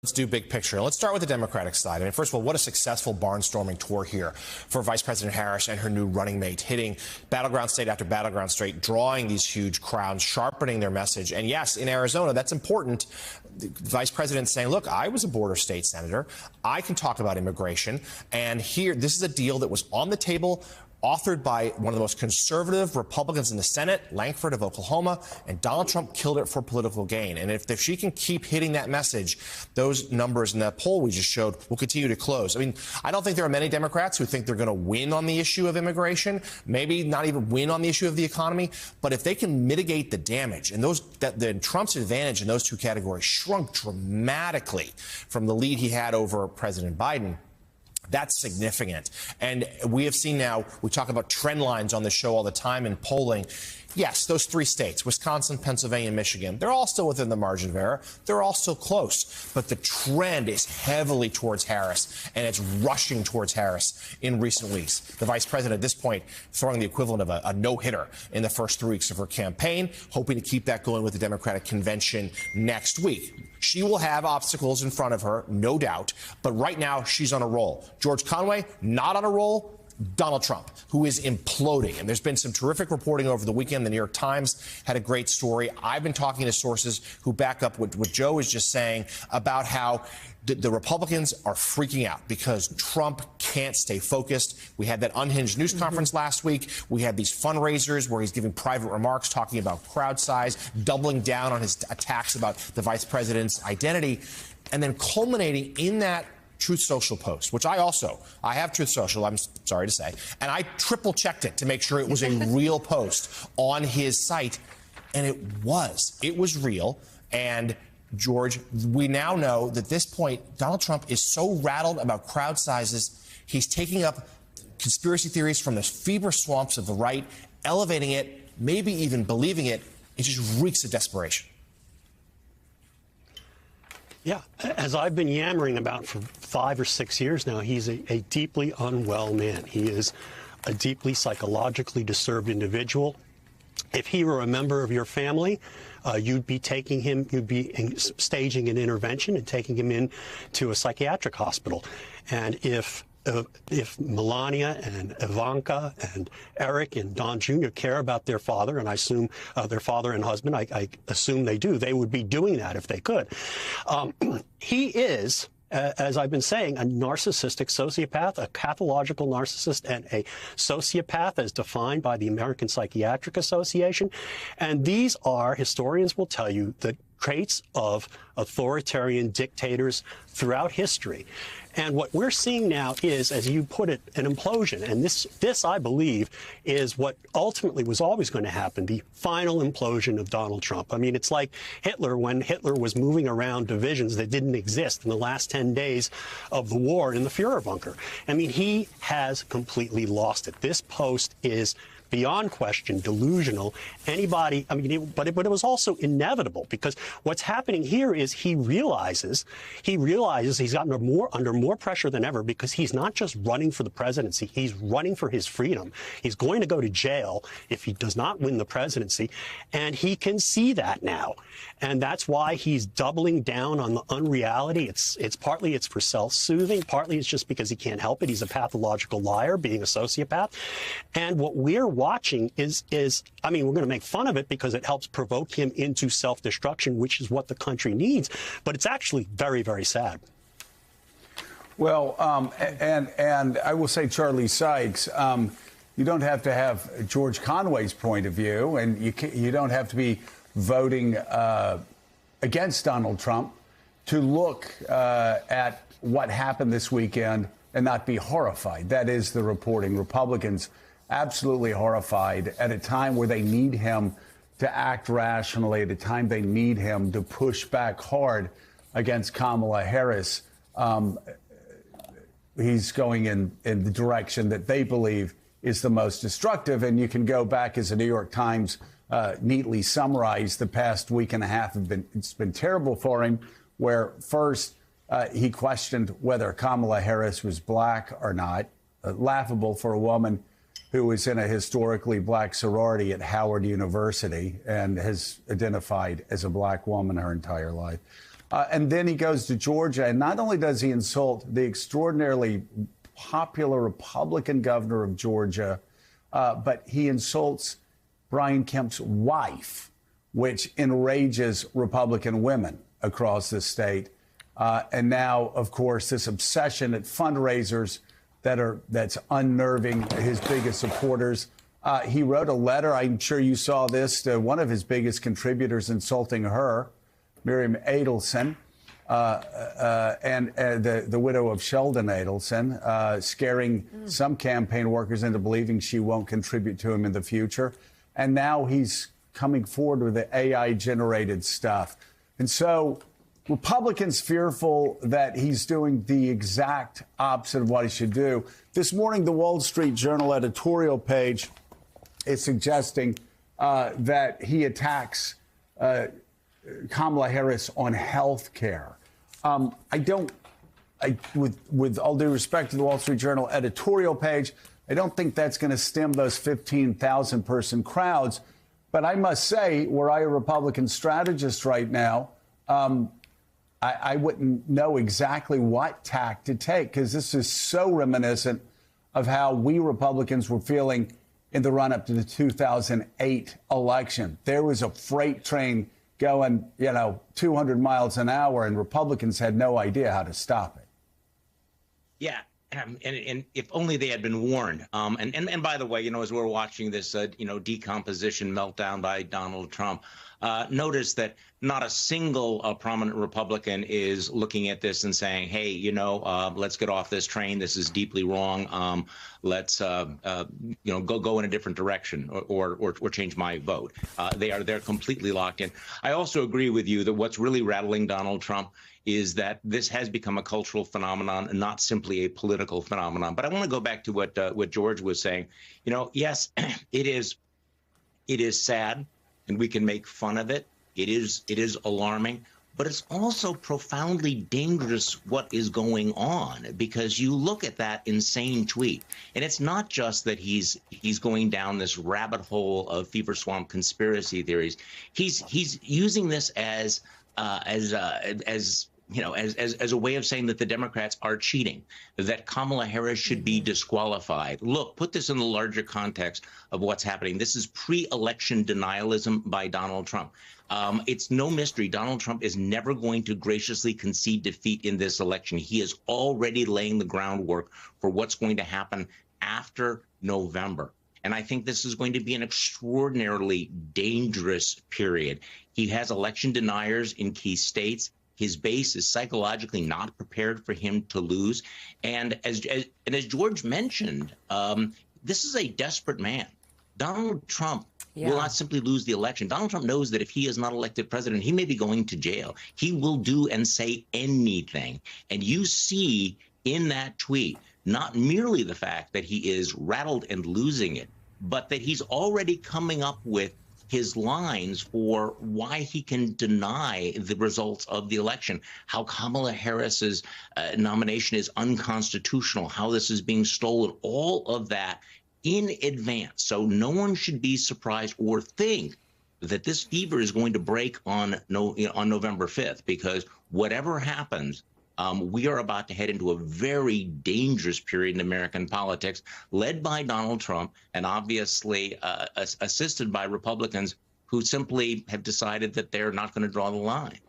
Let's do big picture. Let's start with the Democratic side. I mean, first of all, what a successful barnstorming tour here for Vice President Harris and her new running mate, hitting battleground state after battleground state, drawing these huge crowds, sharpening their message. And yes, in Arizona, that's important. The Vice President saying, look, I was a border state senator. I can talk about immigration. And here, this is a deal that was on the table, authored by one of the most conservative Republicans in the Senate, Lankford of Oklahoma, and Donald Trump killed it for political gain. And if she can keep hitting that message, those numbers in that poll we just showed will continue to close. I mean, I don't think there are many Democrats who think they're going to win on the issue of immigration, maybe not even win on the issue of the economy, but if they can mitigate the damage, and then Trump's advantage in those two categories shrunk dramatically from the lead he had over President Biden. That's significant. And we have seen now, we talk about trend lines on the show all the time in polling. Yes, those three states, Wisconsin, Pennsylvania, Michigan, they're all still within the margin of error. They're all still close. But the trend is heavily towards Harris, and it's rushing towards Harris in recent weeks. The vice president at this point throwing the equivalent of a no-hitter in the first 3 weeks of her campaign, hoping to keep that going with the Democratic convention next week. She will have obstacles in front of her, no doubt, but right now she's on a roll. George Conway, not on a roll. Donald Trump, who is imploding. And there's been some terrific reporting over the weekend. The New York Times had a great story. I've been talking to sources who back up what Joe is just saying about how the Republicans are freaking out because Trump can't stay focused. We had that unhinged news conference last week. We had these fundraisers where he's giving private remarks, talking about crowd size, doubling down on his attacks about the vice president's identity, and then culminating in that Truth Social post, which I have Truth Social, I'm sorry to say, and I triple checked it to make sure it was a real post on his site, and it was real. And George, we now know that at this point, Donald Trump is so rattled about crowd sizes, he's taking up conspiracy theories from the fever swamps of the right, elevating it, maybe even believing it. It just reeks of desperation. Yeah, as I've been yammering about for 5 or 6 years now, he's a deeply unwell man. He is a deeply psychologically disturbed individual. If he were a member of your family, you'd be staging an intervention and taking him in to a psychiatric hospital. And if Melania and Ivanka and Eric and Don Jr. care about their father, and I assume their father and husband, I assume they do, they would be doing that if they could. He is, as I've been saying, a narcissistic sociopath, a pathological narcissist and a sociopath as defined by the American Psychiatric Association. And these are, historians will tell you, the traits of authoritarian dictators throughout history. And what we're seeing now is, as you put it, an implosion. And this, I believe, is what ultimately was always going to happen, the final implosion of Donald Trump. I mean, it's like Hitler, when Hitler was moving around divisions that didn't exist in the last 10 days of the war in the Führer bunker. I mean, he has completely lost it. This post is beyond question delusional. Anybody, I mean, but it was also inevitable, because what's happening here is he realizes he's gotten under more pressure than ever, because he's not just running for the presidency, he's running for his freedom. He's going to go to jail if he does not win the presidency, and he can see that now. And that's why he's doubling down on the unreality. It's partly for self-soothing, partly it's just because he can't help it. He's a pathological liar, being a sociopath. And what we're watching is I mean, we're going to make fun of it because it helps provoke him into self-destruction, which is what the country needs. But it's actually very, very sad. Well, and I will say, Charlie Sykes, you don't have to have George Conway's point of view, and you don't have to be voting against Donald Trump to look at what happened this weekend and not be horrified. That is the reporting. Republicans absolutely horrified at a time where they need him to act rationally, at a time they need him to push back hard against Kamala Harris. He's going in the direction that they believe is the most destructive. And you can go back, as the New York Times neatly summarized, the past week and a half it's been terrible for him, where first he questioned whether Kamala Harris was black or not. Laughable for a woman who was in a historically black sorority at Howard University and has identified as a black woman her entire life. And then he goes to Georgia, and not only does he insult the extraordinarily popular Republican governor of Georgia, but he insults Brian Kemp's wife, which enrages Republican women across the state. And now, of course, this obsession at fundraisers that's unnerving his biggest supporters. He wrote a letter, I'm sure you saw this, to one of his biggest contributors insulting her, Miriam Adelson, and the widow of Sheldon Adelson, scaring some campaign workers into believing she won't contribute to him in the future. And now he's coming forward with the AI-generated stuff. And so Republicans fearful that he's doing the exact opposite of what he should do. This morning, the Wall Street Journal editorial page is suggesting that he attacks Kamala Harris on health care. With all due respect to the Wall Street Journal editorial page, I don't think that's going to stem those 15,000 person crowds. But I must say, were I a Republican strategist right now, I wouldn't know exactly what tack to take, because this is so reminiscent of how we Republicans were feeling in the run up to the 2008 election. There was a freight train going, 200 miles an hour, and Republicans had no idea how to stop it. Yeah. And if only they had been warned. And by the way, as we're watching this, decomposition meltdown by Donald Trump, notice that not a single prominent Republican is looking at this and saying, hey, let's get off this train. This is deeply wrong. Let's, go in a different direction or change my vote. They're completely locked in. I also agree with you that what's really rattling Donald Trump is that this has become a cultural phenomenon and not simply a political phenomenon. But I want to go back to what George was saying. Yes, it is sad, and we can make fun of it. It is alarming, but it's also profoundly dangerous what is going on, because you look at that insane tweet, and it's not just that he's going down this rabbit hole of fever swamp conspiracy theories. He's using this as a way of saying that the Democrats are cheating, that Kamala Harris should be disqualified. Look, put this in the larger context of what's happening. This is pre-election denialism by Donald Trump. It's no mystery. Donald Trump is never going to graciously concede defeat in this election. He is already laying the groundwork for what's going to happen after November. And I think this is going to be an extraordinarily dangerous period. He has election deniers in key states. His base is psychologically not prepared for him to lose. And as George mentioned, this is a desperate man. Donald Trump will not simply lose the election. Donald Trump knows that if he is not elected president, he may be going to jail. He will do and say anything. And you see in that tweet not merely the fact that he is rattled and losing it, but that he's already coming up with his lines for why he can deny the results of the election, how Kamala Harris's nomination is unconstitutional, how this is being stolen, all of that in advance. So no one should be surprised or think that this fever is going to break on November 5th, because whatever happens, we are about to head into a very dangerous period in American politics, led by Donald Trump and obviously assisted by Republicans who simply have decided that they're not going to draw the line.